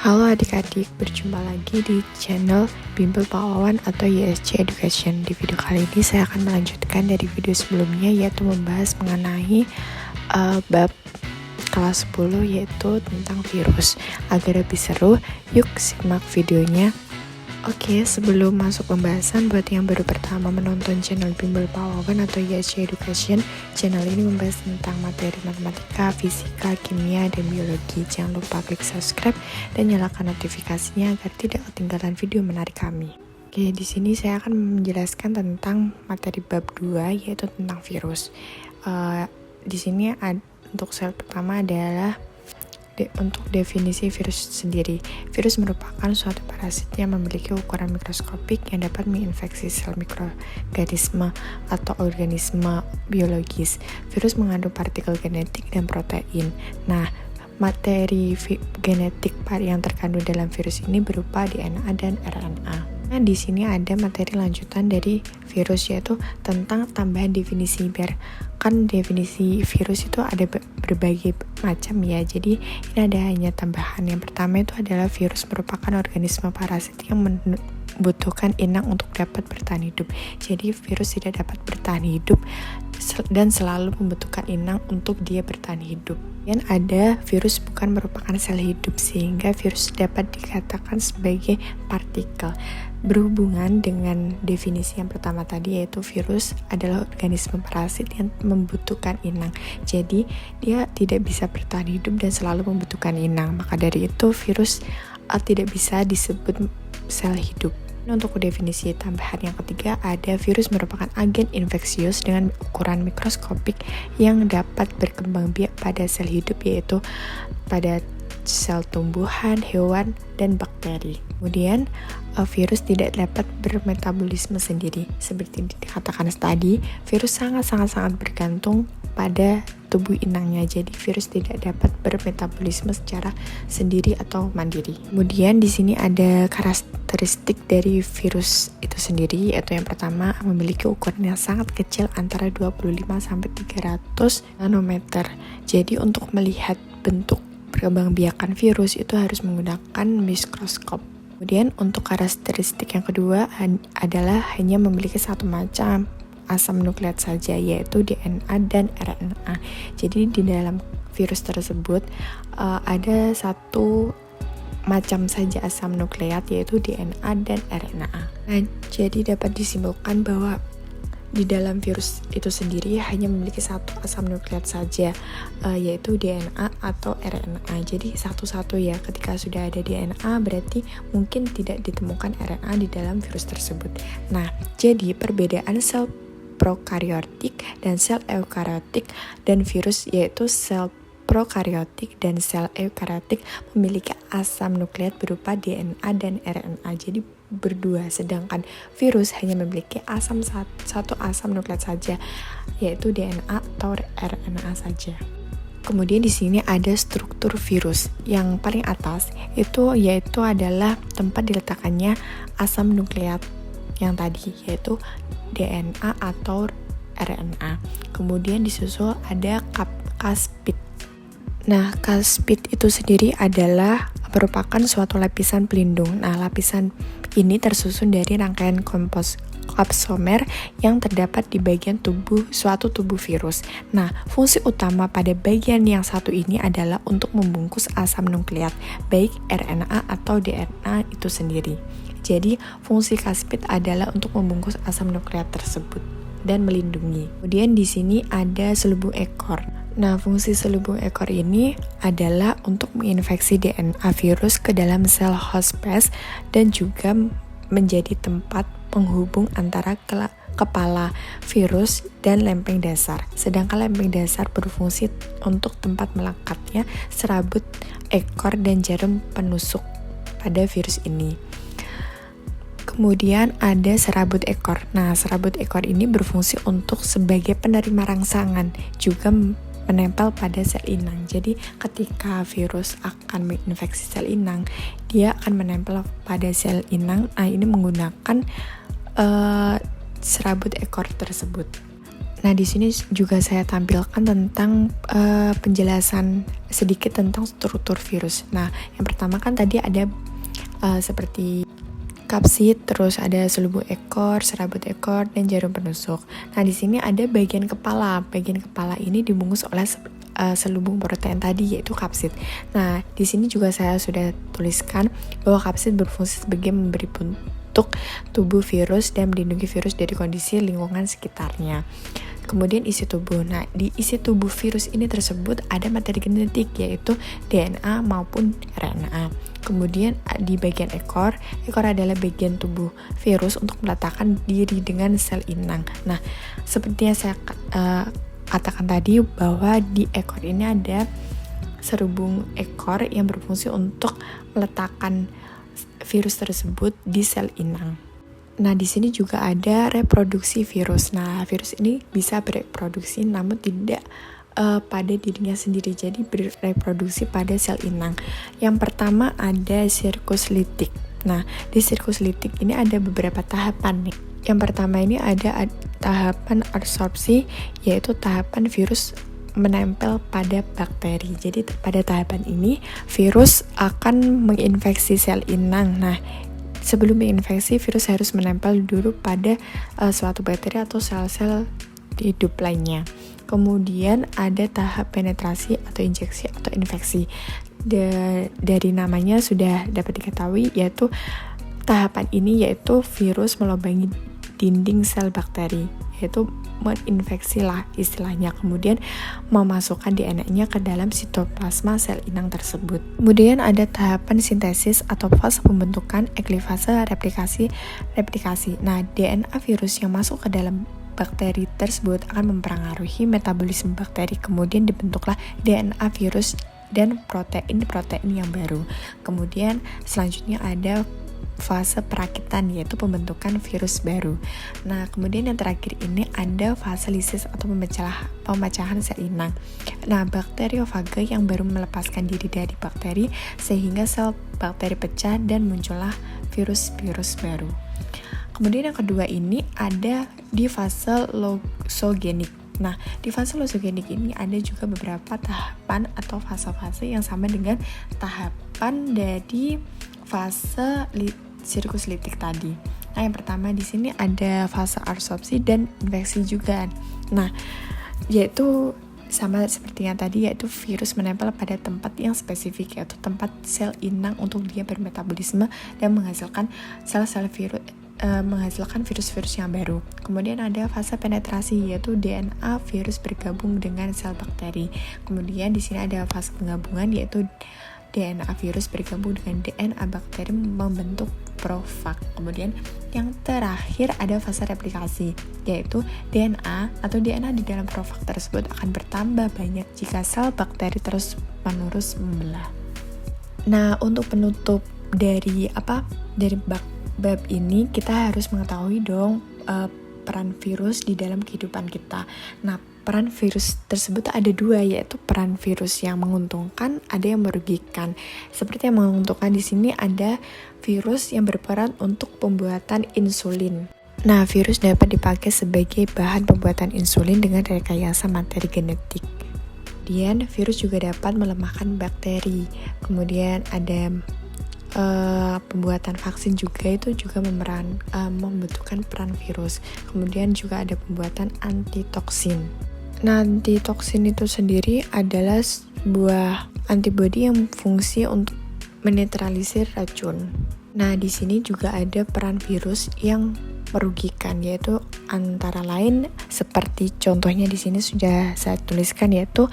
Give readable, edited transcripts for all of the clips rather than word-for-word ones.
Halo adik-adik, berjumpa lagi di channel Bimbel Pawawan atau YSC Education. Di video kali ini saya akan melanjutkan dari video sebelumnya, yaitu membahas mengenai bab kelas 10, yaitu tentang virus. Agar lebih seru, yuk simak videonya. Oke, sebelum masuk pembahasan, buat yang baru pertama menonton channel Bimbel Pawawan atau YSC Education, channel ini membahas tentang materi matematika, fisika, kimia, dan biologi. Jangan lupa klik subscribe dan nyalakan notifikasinya agar tidak ketinggalan video menarik kami. Oke, di sini saya akan menjelaskan tentang materi bab 2, yaitu tentang virus. Di sini untuk slide pertama adalah untuk definisi virus sendiri. Virus merupakan suatu parasit yang memiliki ukuran mikroskopik yang dapat menginfeksi sel mikroorganisme atau organisme biologis. Virus mengandung partikel genetik dan protein. Nah, materi genetik yang terkandung dalam virus ini berupa DNA dan RNA. Nah, di sini ada materi lanjutan dari virus, yaitu tentang tambahan definisi. Biar kan definisi virus itu ada berbagai macam ya, jadi ini ada hanya tambahan. Yang pertama itu adalah virus merupakan organisme parasit yang membutuhkan inang untuk dapat bertahan hidup. Jadi virus tidak dapat bertahan hidup dan selalu membutuhkan inang untuk dia bertahan hidup. Dan ada virus bukan merupakan sel hidup, sehingga virus dapat dikatakan sebagai partikel. Berhubungan dengan definisi yang pertama tadi, yaitu virus adalah organisme parasit yang membutuhkan inang. Jadi dia tidak bisa bertahan hidup dan selalu membutuhkan inang. Maka dari itu virus tidak bisa disebut sel hidup. Untuk definisi tambahan yang ketiga, ada virus merupakan agen infeksius dengan ukuran mikroskopik yang dapat berkembang biak pada sel hidup, yaitu pada sel tumbuhan, hewan, dan bakteri. Kemudian virus tidak dapat bermetabolisme sendiri. Seperti dikatakan tadi, virus sangat bergantung pada tubuh inangnya. Jadi virus tidak dapat bermetabolisme secara sendiri atau mandiri. Kemudian di sini ada karakteristik dari virus itu sendiri, yaitu yang pertama memiliki ukuran yang sangat kecil antara 25 sampai 300 nanometer. Jadi untuk melihat bentuk perkembangbiakan virus itu harus menggunakan mikroskop. Kemudian untuk karakteristik yang kedua adalah hanya memiliki satu macam asam nukleat saja, yaitu DNA dan RNA. Jadi di dalam virus tersebut ada satu macam saja asam nukleat, yaitu DNA dan RNA. Nah, jadi dapat disimpulkan bahwa di dalam virus itu sendiri hanya memiliki satu asam nukleat saja, yaitu DNA atau RNA. Jadi satu-satu ya, ketika sudah ada DNA berarti mungkin tidak ditemukan RNA di dalam virus tersebut. Nah, jadi perbedaan sel prokaryotik dan sel eukaryotik dan virus, yaitu sel prokaryotik dan sel eukaryotik memiliki asam nukleat berupa DNA dan RNA. Jadi berdua, sedangkan virus hanya memiliki satu asam nukleat saja, yaitu DNA atau RNA saja. Kemudian di sini ada struktur virus. Yang paling atas yaitu adalah tempat diletakkannya asam nukleat yang tadi, yaitu DNA atau RNA. Kemudian disusul ada caspid. Nah, caspid itu sendiri adalah merupakan suatu lapisan pelindung. Nah, lapisan ini tersusun dari rangkaian kapsomer yang terdapat di bagian suatu tubuh virus. Nah, fungsi utama pada bagian yang satu ini adalah untuk membungkus asam nukleat, baik RNA atau DNA itu sendiri. Jadi, fungsi caspid adalah untuk membungkus asam nukleat tersebut dan melindungi. Kemudian di sini ada selubung ekor. Nah, fungsi selubung ekor ini adalah untuk menginfeksi DNA virus ke dalam sel host spes dan juga menjadi tempat penghubung antara kepala virus dan lempeng dasar. Sedangkan lempeng dasar berfungsi untuk tempat melekatnya serabut ekor dan jarum penusuk pada virus ini. Kemudian ada serabut ekor. Nah, serabut ekor ini berfungsi untuk sebagai penerima rangsangan, juga menempel pada sel inang. Jadi ketika virus akan menginfeksi sel inang, dia akan menempel pada sel inang. Nah, ini menggunakan serabut ekor tersebut. Nah, di sini juga saya tampilkan tentang penjelasan sedikit tentang struktur virus. Nah, yang pertama kan tadi ada seperti kapsid, terus ada selubung ekor, serabut ekor, dan jarum penusuk. Nah, di sini ada bagian kepala. Bagian kepala ini dibungkus oleh selubung protein tadi, yaitu kapsid. Nah, di sini juga saya sudah tuliskan bahwa kapsid berfungsi sebagai memberi bentuk tubuh virus dan melindungi virus dari kondisi lingkungan sekitarnya. Kemudian isi tubuh. Nah, di isi tubuh virus ini tersebut ada materi genetik, yaitu DNA maupun RNA. Kemudian di bagian ekor adalah bagian tubuh virus untuk meletakkan diri dengan sel inang. Nah, seperti yang saya katakan tadi bahwa di ekor ini ada serubung ekor yang berfungsi untuk meletakkan virus tersebut di sel inang. Nah, di sini juga ada reproduksi virus. Nah, virus ini bisa bereproduksi namun tidak pada dirinya sendiri, jadi bereproduksi pada sel inang. Yang pertama ada sirkus litik. Nah, di sirkus litik ini ada beberapa tahapan nih. Yang pertama ini ada tahapan absorpsi, yaitu tahapan virus menempel pada bakteri. Jadi pada tahapan ini virus akan menginfeksi sel inang. Nah, sebelum menginfeksi, virus harus menempel dulu pada suatu bakteri atau sel-sel hidup lainnya. Kemudian ada tahap penetrasi atau injeksi atau infeksi. Dari namanya sudah dapat diketahui, yaitu tahapan ini yaitu virus melubangi dinding sel bakteri, yaitu menginfeksi lah istilahnya, kemudian memasukkan DNA-nya ke dalam sitoplasma sel inang tersebut. Kemudian ada tahapan sintesis atau fase pembentukan, eklifase, replikasi. Nah, DNA virus yang masuk ke dalam bakteri tersebut akan mempengaruhi metabolisme bakteri, kemudian dibentuklah DNA virus dan protein yang baru. Kemudian selanjutnya ada fase perakitan, yaitu pembentukan virus baru. Nah, kemudian yang terakhir ini ada fase lisis atau pemecahan sel inang. Nah, bakteriofaga yang baru melepaskan diri dari bakteri sehingga sel bakteri pecah dan muncullah virus-virus baru. Kemudian yang kedua ini ada di fase losogenik. Nah, di fase losogenik ini ada juga beberapa tahapan atau fase-fase yang sama dengan tahapan dari fase sirkus litik tadi. Nah, yang pertama di sini ada fase absorpsi dan infeksi juga. Nah, yaitu sama seperti yang tadi, yaitu virus menempel pada tempat yang spesifik, yaitu tempat sel inang untuk dia bermetabolisme dan menghasilkan virus-virus yang baru. Kemudian ada fase penetrasi, yaitu DNA virus bergabung dengan sel bakteri. Kemudian di sini ada fase penggabungan, yaitu DNA virus bergabung dengan DNA bakteri membentuk profag. Kemudian yang terakhir ada fase replikasi, yaitu DNA di dalam profag tersebut akan bertambah banyak jika sel bakteri terus-menerus membelah. Nah, untuk penutup dari bab ini, kita harus mengetahui dong peran virus di dalam kehidupan kita. Nah, peran virus tersebut ada dua, yaitu peran virus yang menguntungkan, ada yang merugikan. Seperti yang menguntungkan di sini ada virus yang berperan untuk pembuatan insulin. Nah, virus dapat dipakai sebagai bahan pembuatan insulin dengan rekayasa materi genetik. Kemudian virus juga dapat melemahkan bakteri. Kemudian ada pembuatan vaksin juga, itu juga membutuhkan peran virus. Kemudian juga ada pembuatan antitoksin. Nah, antitoksin itu sendiri adalah sebuah antibodi yang fungsi untuk menetralisir racun. Nah, di sini juga ada peran virus yang merugikan, yaitu antara lain seperti contohnya di sini sudah saya tuliskan, yaitu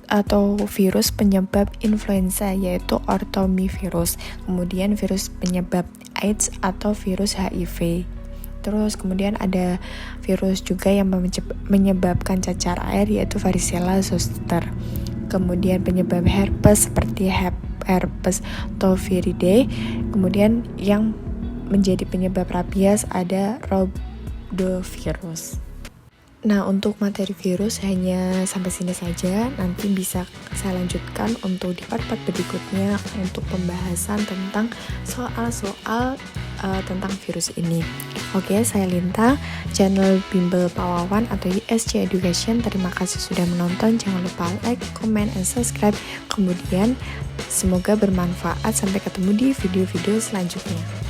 atau virus penyebab influenza, yaitu orthomivirus. Kemudian virus penyebab AIDS atau virus HIV. Terus kemudian ada virus juga yang menyebabkan cacar air, yaitu varicella zoster. Kemudian penyebab herpes seperti herpes toviridae. Kemudian yang menjadi penyebab rabies ada rhabdovirus. Nah, untuk materi virus hanya sampai sini saja. Nanti bisa saya lanjutkan untuk di part-part berikutnya untuk pembahasan tentang soal-soal tentang virus ini. Oke, saya Linta, channel Bimbel Pak Wawan atau ISC Education. Terima kasih sudah menonton. Jangan lupa like, comment, and subscribe. Kemudian semoga bermanfaat. Sampai ketemu di video-video selanjutnya.